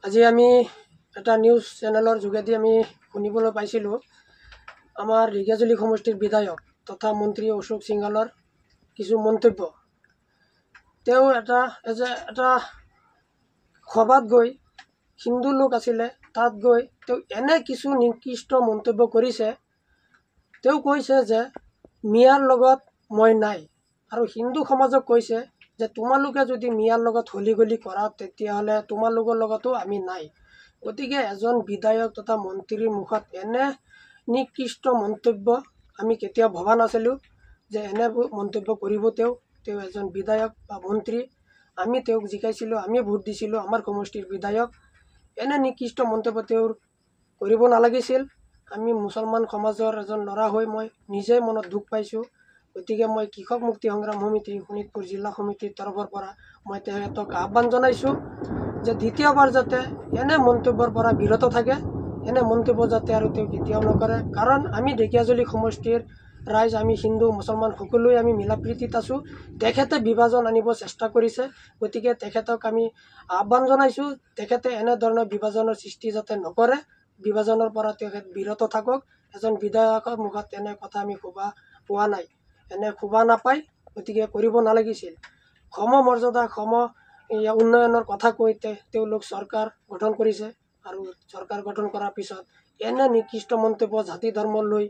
আজি আমি এটা নিউজ চেনেলৰ যোগেদি আমি শুনিবলৈ পাইছিলোঁ আমাৰ ঢেকীয়াজুলি সমষ্টিৰ বিধায়ক তথা মন্ত্ৰী অশোক সিংহালৰ কিছু মন্তব্য। তেওঁ এটা সভাত গৈ হিন্দু লোক আছিলে, তাত গৈ তেওঁ এনে কিছু নিকৃষ্ট মন্তব্য কৰিছে। তেওঁ কৈছে যে মিয়াৰ লগত মই নাই, আৰু হিন্দু সমাজক কৈছে যে তোমালোকে যদি মিয়াৰ লগত হলি গলি কৰা তেতিয়াহ'লে তোমালোকৰ লগতো আমি নাই। গতিকে এজন বিধায়ক তথা মন্ত্ৰীৰ মুখত এনে নিকৃষ্ট মন্তব্য আমি কেতিয়াও ভবা নাছিলোঁ যে এনে মন্তব্য কৰিব। তেওঁ এজন বিধায়ক বা মন্ত্ৰী, আমি তেওঁক জিকাইছিলোঁ, আমি ভোট দিছিলোঁ, আমাৰ সমষ্টিৰ বিধায়ক। এনে নিকৃষ্ট মন্তব্য তেওঁৰ কৰিব নালাগিছিল। আমি মুছলমান সমাজৰ এজন ল'ৰা হৈ মই নিজে মনত দুখ পাইছোঁ। গতিকে মই কৃষক মুক্তি সংগ্ৰাম সমিতি শোণিতপুৰ জিলা সমিতিৰ তৰফৰ পৰা মই তেখেতক আহ্বান জনাইছোঁ যে দ্বিতীয়বাৰ যাতে এনে মন্তব্যৰ পৰা বিৰত থাকে, এনে মন্তব্য যাতে আৰু তেওঁ কেতিয়াও নকৰে। কাৰণ আমি ঢেকীয়াজুলি সমষ্টিৰ ৰাইজ, আমি হিন্দু মুছলমান সকলোৱে আমি মিলাপ্ৰীতিত আছোঁ। তেখেতে বিভাজন আনিব চেষ্টা কৰিছে, গতিকে তেখেতক আমি আহ্বান জনাইছোঁ তেখেতে এনেধৰণৰ বিভাজনৰ সৃষ্টি যাতে নকৰে, বিভাজনৰ পৰা তেখেত বিৰত থাকক। এজন বিধায়কৰ মুখত এনে কথা আমি শুবা পোৱা নাই, এনে শুবা নাপায়, গতিকে কৰিব নালাগিছিল। মৰ্যাদা উন্নয়নৰ কথা কৈ তেওঁলোক চৰকাৰ গঠন কৰিছে, আৰু চৰকাৰ গঠন কৰাৰ পিছত এনে নিকৃষ্ট মন্তব্য জাতি ধৰ্ম লৈ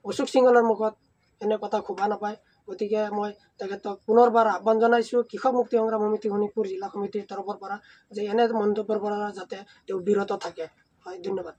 অশোক সিংহালৰ মুখত এনে কথা শুবা নাপায়। গতিকে মই তেখেতক পুনৰবাৰ আহ্বান জনাইছোঁ কৃষক মুক্তি সংগ্ৰাম সমিতি শোণিতপুৰ জিলা সমিতিৰ তৰফৰ পৰা যে এনে মন্তব্যৰ পৰা যাতে তেওঁ বিৰত থাকে। হয়, ধন্যবাদ।